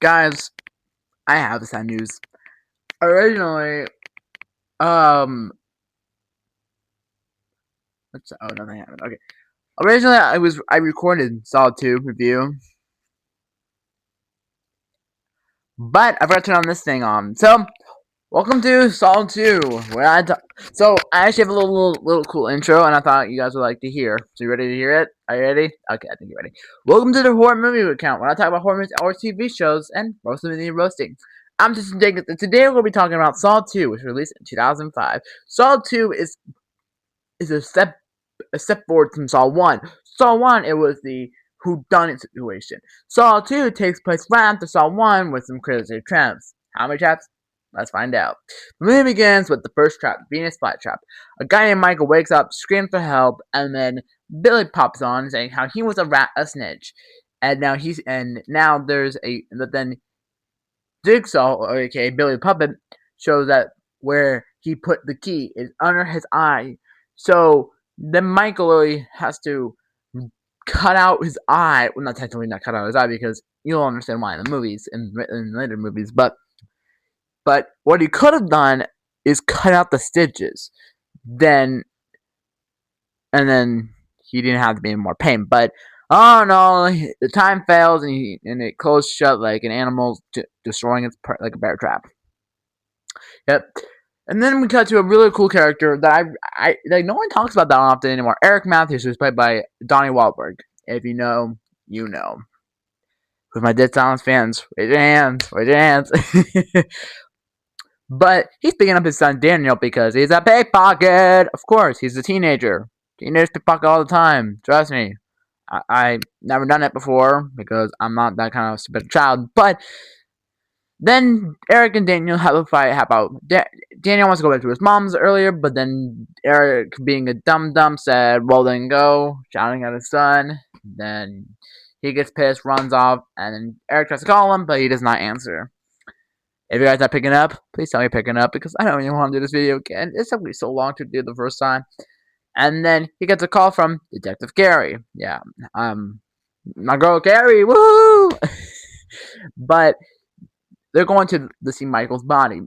Guys, I have sad news. Originally, um, nothing happened. Okay. Originally, I recorded Saw 2 review, but I forgot to turn on this thing on. So, welcome to Saw 2, where so I actually have a little cool intro, and I thought you guys would like to hear. So, you ready to hear it? Are you ready? Okay, I think you're ready. Welcome to the horror movie account, where I talk about horror movies or TV shows, and roast them in roasting. I'm just Jacob, and today we're going to be talking about Saw 2, which was released in 2005. Saw 2 is a step forward from Saw 1. Saw 1, it was the whodunit situation. Saw 2 takes place right after Saw 1 with some crazy traps. How many traps? Let's find out. The movie begins with the first trap, Venus flytrap. A guy named Michael wakes up, screams for help, and then Billy pops on saying how he was a snitch. And now there's but then Jigsaw, or aka Billy Puppet, shows that where he put the key is under his eye. So then Michael really has to cut out his eye. Well, not technically not cut out his eye because you'll understand why in the movies, in later movies. But what he could have done is cut out the stitches. Then and then he didn't have to be in more pain. But oh no, the time fails and it closed shut like an animal destroying its like a bear trap. Yep. And then we cut to a really cool character that I like. No one talks about that often anymore. Eric Matthews, who's played by Donnie Wahlberg. If you know, you know. With my Dead Silence fans, raise your hands, raise your hands. But he's picking up his son Daniel because he's a pickpocket. Of course, he's a teenager. Teenagers pickpocket all the time. Trust me. I've never done it before because I'm not that kind of stupid child. But then Eric and Daniel have a fight. How about Daniel wants to go back to his mom's earlier, but then Eric, being a dum-dum, said, well, then go, shouting at his son. Then he gets pissed, runs off, and then Eric tries to call him, but he does not answer. If you guys are picking up, please tell me you're picking up, because I don't even want to do this video again. It's took me so long to do the first time. And then he gets a call from Detective Gary. Yeah, my girl Gary, woo! But they're going to see Michael's body.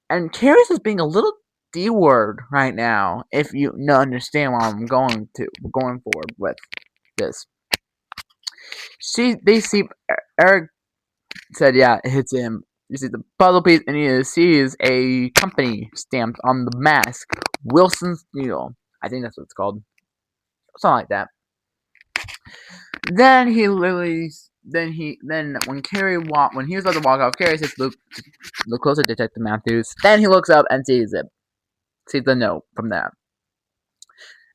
And Carrie's is being a little D-word right now, if you understand what I'm going forward with this. They see, Eric said, yeah, it hits him. You see the puzzle piece, and he sees a company stamped on the mask, Wilson Steel. I think that's what it's called. Something like that. Then he literally, then when he was about to walk off, Carrie says, look closer, Detective Matthews. Then he looks up and sees the note from there.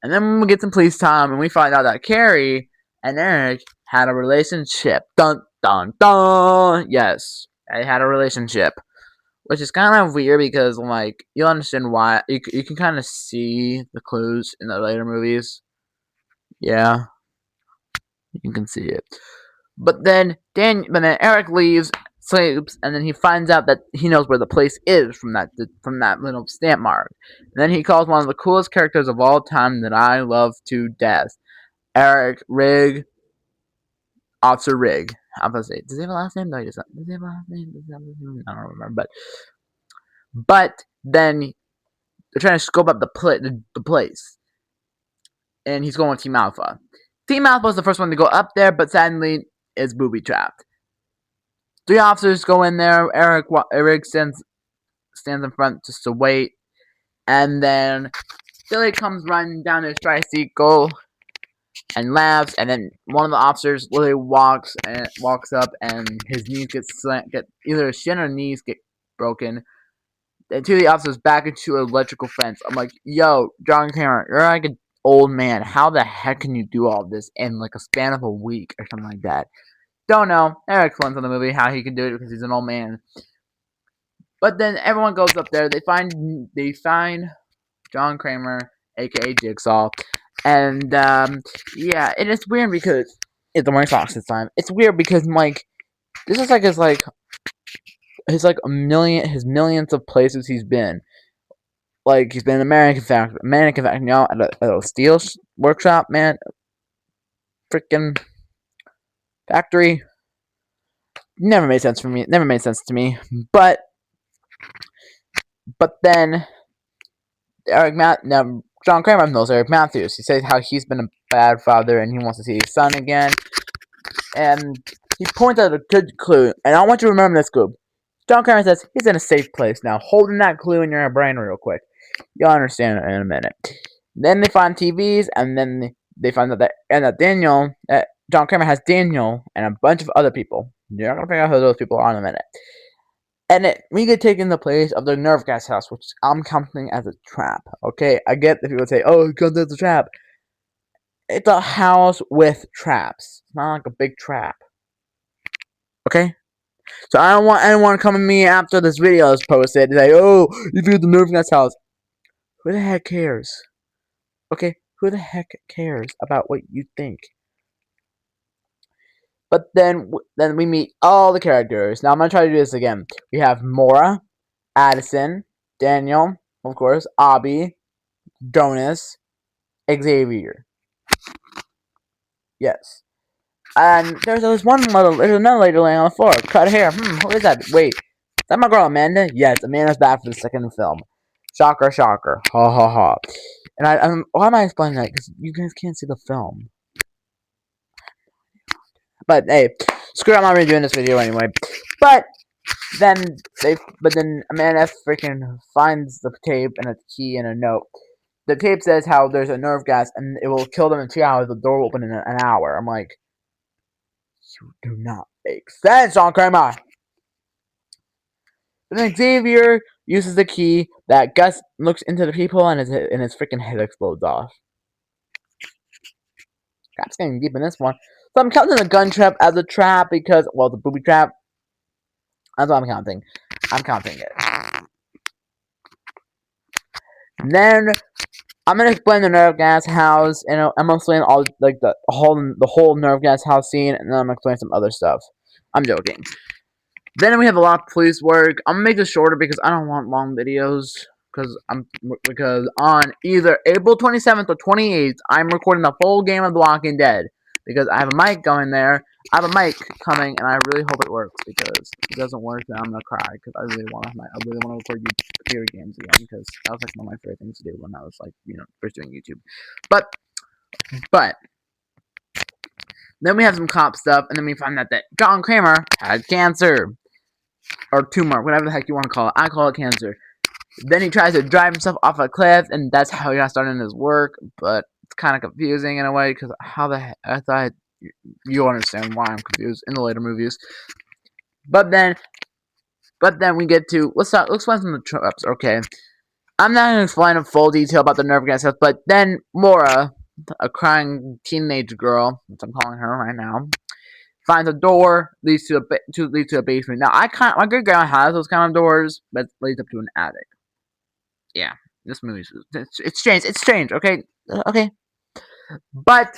And then we get some police time, and we find out that Carrie and Eric had a relationship. Dun dun dun. Yes, they had a relationship, which is kind of weird because like you'll understand why. You can kind of see the clues in the later movies. Yeah, you can see it. But then Eric leaves, sleeps, and then he finds out that he knows where the place is from that little stamp mark. And then he calls one of the coolest characters of all time that I love to death, Eric Rigg, Officer Rigg. I'm gonna say, does he have a last name? No, he does not. Does he have a last name? I don't remember. But then they're trying to scope up the place, and he's going with Team Alpha. Team Alpha was the first one to go up there, but sadly is booby trapped. 3 officers go in there. Eric stands in front just to wait, and then Billy comes running down his tricycle and laughs, and then one of the officers literally walks up, and his knees get either his shin or knees get broken. And 2 of the officers back into an electrical fence. I'm like, yo, John Cameron, you're like an old man. How the heck can you do all this in like a span of a week or something like that? Don't know. Eric explains in the movie how he can do it because he's an old man. But then everyone goes up there. They find John Kramer, aka Jigsaw, and yeah, and it's weird because it's the wearing socks this time. It's weird because like this is like his millions of places he's been. Like he's been in American Factory, at a steel workshop, man, freaking factory. never made sense for me. It never made sense to me. But then John Kramer knows Eric Matthews. He says how he's been a bad father and he wants to see his son again. And he points out a good clue. And I want you to remember this clue. John Kramer says he's in a safe place now. Holding that clue in your brain real quick. You'll understand it in a minute. Then they find TVs, and then they find out that John Kramer has Daniel and a bunch of other people. You're not gonna figure out who those people are in a minute. And we get taken the place of the nerve gas house, which I'm counting as a trap. Okay, I get that people say, "Oh, it counts as a trap." It's a house with traps. It's not like a big trap. Okay. So I don't want anyone coming to me after this video is posted and say, "Oh, you viewed the nerve gas house." Who the heck cares? Okay, who the heck cares about what you think? But then we meet all the characters. Now I'm gonna try to do this again. We have Mora, Addison, Daniel, of course, Abby, Jonas, Xavier. Yes. And there's another lady laying on the floor. Cut hair. Who is that? Wait, is that my girl Amanda? Yes, Amanda's back for the second film. Shocker, shocker. Ha ha ha. And why am I explaining that? Because you guys can't see the film. But hey, screw it, I'm not redoing this video anyway. But then Amanda freaking finds the tape and a key and a note. The tape says how there's a nerve gas and it will kill them in 2 hours. The door will open in an hour. I'm like, you do not make sense, John Kramer. But then Xavier uses the key that Gus looks into the people and his freaking head explodes off. Cap's getting deep in this one. So I'm counting the gun trap as a trap because, well, the booby trap. That's what I'm counting. I'm counting it. And then I'm gonna explain the nerve gas house, and I'm gonna explain all like the whole nerve gas house scene, and then I'm gonna explain some other stuff. I'm joking. Then we have a lot of police work. I'm gonna make this shorter because I don't want long videos. Because on either April 27th or 28th, I'm recording the full game of The Walking Dead. Because I have a mic going there. I have a mic coming, and I really hope it works. Because if it doesn't work, then I'm gonna cry. Because I really want to record computer games again. Because that was like one of my favorite things to do when I was like, first doing YouTube. But then we have some cop stuff, and then we find out that John Kramer had cancer or tumor, whatever the heck you want to call it. I call it cancer. Then he tries to drive himself off a cliff, and that's how he got started in his work. But it's kind of confusing in a way, because how the heck, I thought you understand why I'm confused in the later movies. But then we get to let's explain some of the traps. Okay, I'm not gonna explain in full detail about the nerve gas stuff, but then Mora, a crying teenage girl, which I'm calling her right now, finds a door leads to a basement. Now my great grandma has those kind of doors, but leads up to an attic. Yeah, this movie it's strange. It's strange. Okay. But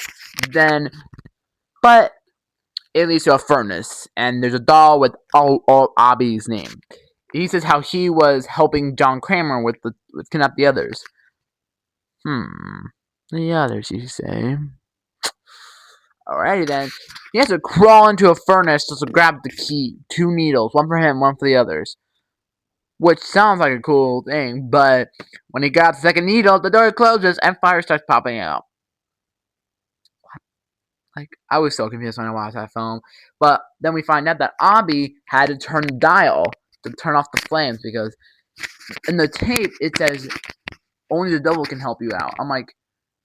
it leads to a furnace, and there's a doll with all Abby's name. He says how he was helping John Kramer with kidnap the others. The others, you say? Alrighty then. He has to crawl into a furnace just to grab the key. 2 needles, one for him, one for the others. Which sounds like a cool thing, but when he grabs the second needle, the door closes and fire starts popping out. What? Like, I was so confused when I watched that film. But then we find out that Abby had to turn the dial to turn off the flames because in the tape it says only the devil can help you out. I'm like,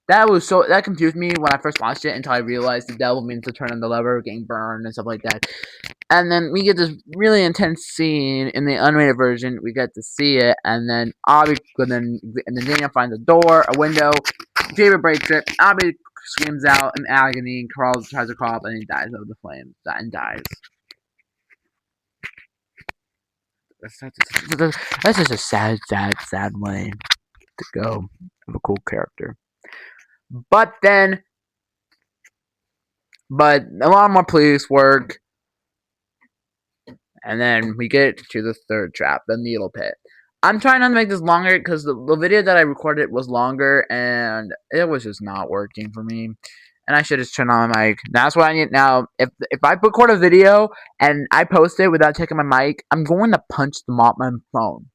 that confused me when I first watched it until I realized the devil means to turn on the lever, getting burned and stuff like that. And then we get this really intense scene in the unrated version. We get to see it, and then Daniel finds a door, a window. David breaks it. Abby screams out in agony and tries to crawl up, and he dies of the flames and dies. That's just a sad way to go of a cool character. But a lot more police work. And then we get to the third trap, the needle pit. I'm trying not to make this longer because the video that I recorded was longer and it was just not working for me. and I should just turn on my mic. That's what I need now. If I record a video and I post it without checking my mic, I'm going to punch them off my phone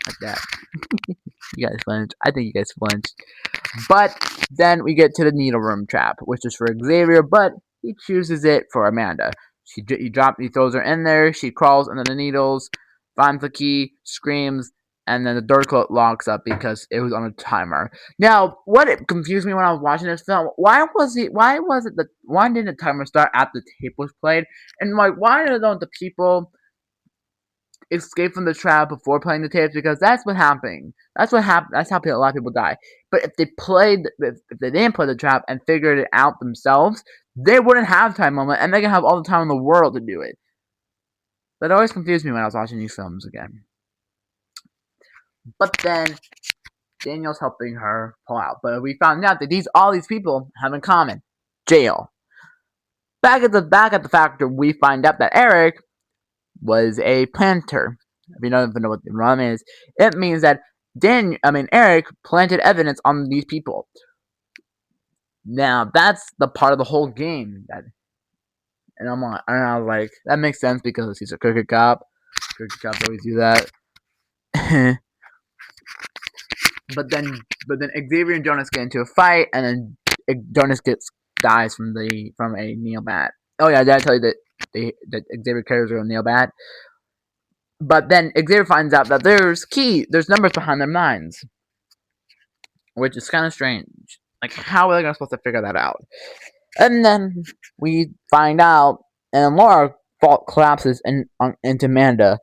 like that. You guys flinched. I think you guys flinched. But then we get to the needle room trap, which is for Xavier, but he chooses it for Amanda. He throws her in there. She crawls under the needles, finds the key, screams, and then the door locks up because it was on a timer. Now, what confused me when I was watching this film, why didn't the timer start after the tape was played? And like, why don't the people escape from the trap before playing the tapes? Because that's what happened. That's how a lot of people die. But if they didn't play the trap and figured it out themselves, they wouldn't have time limit, and they can have all the time in the world to do it. That always confused me when I was watching these films again. But then Daniel's helping her pull out. But we found out that all these people have in common jail. Back at the factory, we find out that Eric was a planter. If you don't know what the RUM is, it means that Eric planted evidence on these people. Now that's the part of the whole game and I was like, that makes sense because he's a crooked cop. Crooked cops always do that. but then Xavier and Jonas get into a fight, and then Jonas dies from a nail bat. Oh yeah, did I tell you that Xavier carries a nail bat? But then Xavier finds out that there's numbers behind their minds, which is kind of strange. Like, how are they supposed to figure that out? And then we find out, and Laura collapses into Amanda.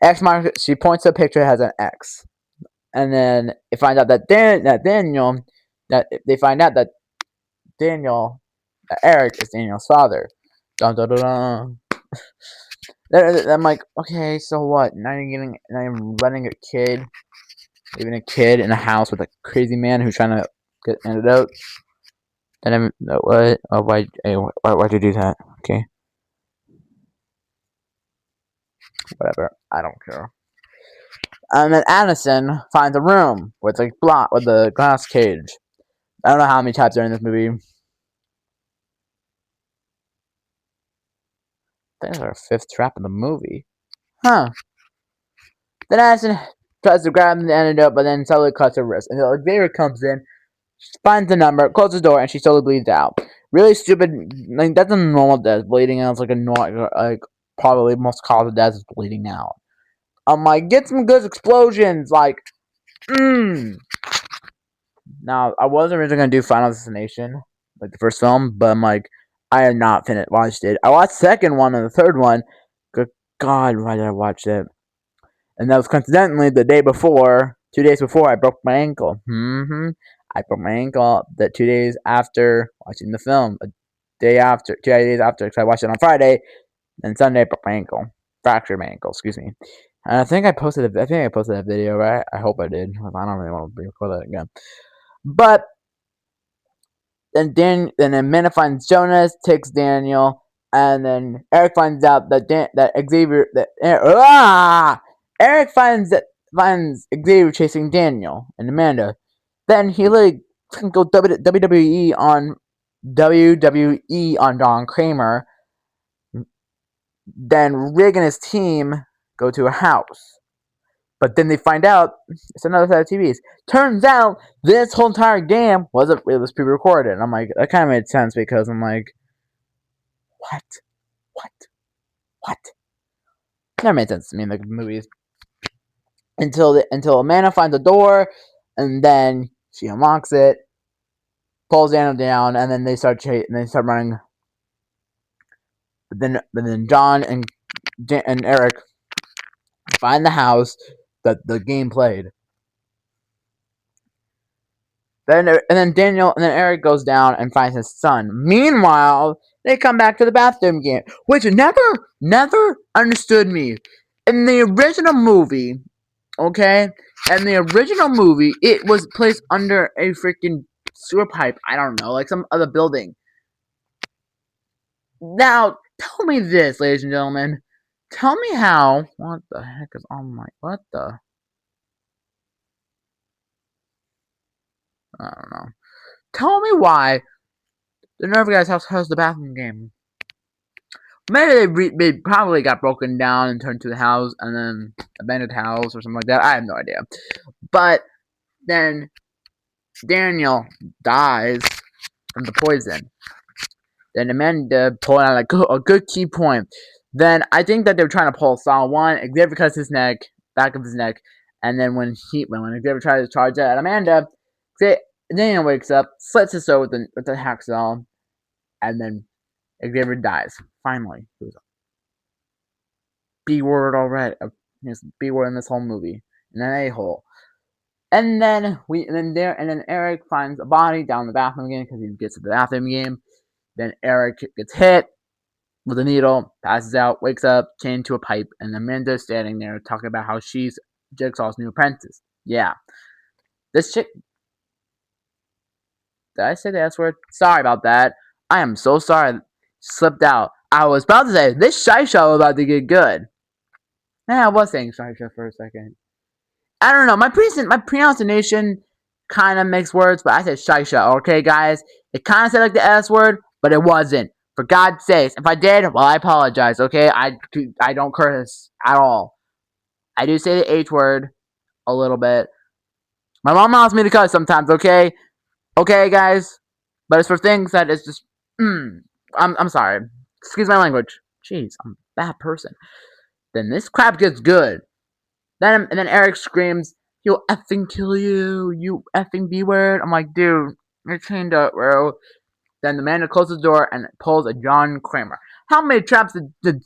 X mark. She points to a picture that has an X, and then they find out that Eric is Daniel's father. Dun, dun, dun, dun. I'm like, okay, so what? Now you're running leaving a kid in a house with a crazy man who's trying to get antidotes. Then what? Oh, why'd you do that? Okay. Whatever. I don't care. And then Addison finds a room with a glass cage. I don't know how many times are in this movie. I think it's our fifth trap in the movie. Huh. Then Addison tries to grab the antidote, but then suddenly cuts her wrist. And the Xavier comes in, finds the number, closes the door, and she slowly bleeds out. Really stupid. Like, that's a normal death. Bleeding out is like probably most cause of death is bleeding out. I'm like, get some good explosions. Like, Now, I was originally going to do Final Destination, like the first film, but I'm like, I have not watched it. I watched the second one and the third one. Good God, why did I watch it? And that was coincidentally the day before, 2 days before, I broke my ankle. I broke my ankle 2 days after watching the film. 2 days after, because I watched it on Friday, and Sunday I broke my ankle. Fractured my ankle, excuse me. And I think I posted that video, right? I hope I did. I don't really want to record that again. But then Amanda finds Jonas, takes Daniel, and then Eric finds out that Eric finds Xavier chasing Daniel and Amanda. Then he can go WWE on Don Kramer. Then Rig and his team go to a house. But then they find out it's another set of TVs. Turns out this whole entire game was pre-recorded. And I'm like, that kind of made sense because I'm like, what? Never made sense to me in the movies until Amanda finds a door, and then she unlocks it, pulls Daniel down, and then they start running. But then John and Eric find the house that the game played. Then Eric goes down and finds his son. Meanwhile, they come back to the bathroom game, which never understood me. In the original movie, okay, it was placed under a freaking sewer pipe. I don't know, like some other building. Now, tell me this, ladies and gentlemen. Tell me how. What the heck is on my? What the? I don't know. Tell me why the Nerve Guys house has the bathroom game. Maybe they probably got broken down and turned to the house and then abandoned house or something like that. I have no idea. But then Daniel dies from the poison. Then Amanda pulled out a good key point. Then I think that they were trying to pull Saw 1. Xavier cuts his neck, back of his neck, and then when Xavier tries to charge at Amanda, Daniel wakes up, slits his sword with the hacksaw, and then Xavier dies. Finally, it was a B word already. His B word in this whole movie, and an a-hole. And then Eric finds a body down the bathroom again because he gets to the bathroom game. Then Eric gets hit with a needle, passes out, wakes up, chained to a pipe, and Amanda's standing there talking about how she's Jigsaw's new apprentice. Yeah. This chick. Did I say the S word? Sorry about that. I am so sorry. Slipped out. I was about to say, this shy show is about to get good. Yeah, I was saying shy show for a second. I don't know. My pronunciation kind of makes words, but I said shy show. Okay, guys? It kind of said like the S word, but it wasn't. For God's sakes. If I did, well, I apologize, okay? I don't curse at all. I do say the H word a little bit. My mom allows me to cuss sometimes, okay? Okay, guys? But it's for things that it's just, I'm sorry. Excuse my language. Jeez, I'm a bad person. Then this crap gets good. And then Eric screams, "He'll effing kill you, you effing B word." I'm like, dude, you're chained up, bro. Then the man closes the door and pulls a John Kramer. How many traps did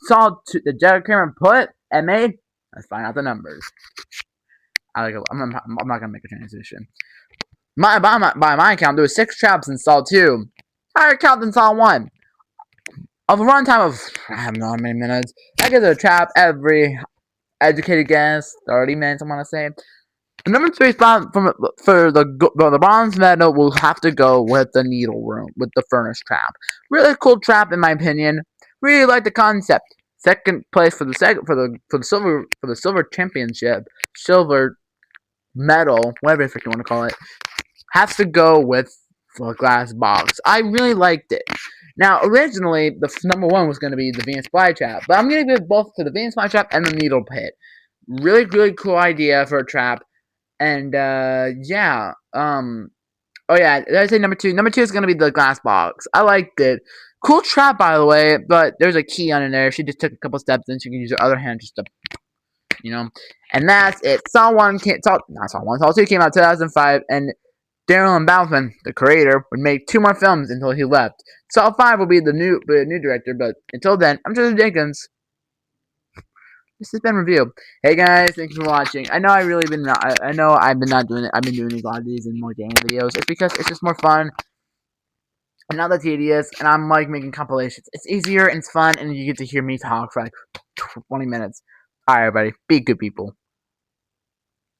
Jared Kramer put and made? Let's find out the numbers. I'm not gonna make a transition. By my count, there was 6 traps in Saw 2. Higher count than Saw 1. Of a runtime of, I don't know how many minutes. I give it a trap every educated guess, 30 minutes, I want to say. The number 3 spot for the bronze medal will have to go with the needle room, with the furnace trap. Really cool trap in my opinion. Really like the concept. Second place for the silver championship, silver medal, whatever you want to call it, has to go with the glass box. I really liked it. Now, originally, the number 1 was going to be the Venus flytrap, but I'm going to give both to the Venus flytrap and the needle pit. Really, really cool idea for a trap. And, yeah. Oh, yeah. Did I say number 2? Number 2 is going to be the glass box. I liked it. Cool trap, by the way, but there's a key on in there. She just took a couple steps, and she can use her other hand just to, And that's it. Saw 2 came out 2005, and Darren Baughman, the creator, would make 2 more films until he left. Saw 5 will be the new director, but until then, I'm Joseph Jenkins. This has been review. Hey guys, thanks for watching. I know I've been not doing it. I've been doing a lot of these and more gaming videos. It's because it's just more fun and not that tedious. And I'm like making compilations. It's easier and it's fun, and you get to hear me talk for like 20 minutes. All right, everybody, be good people.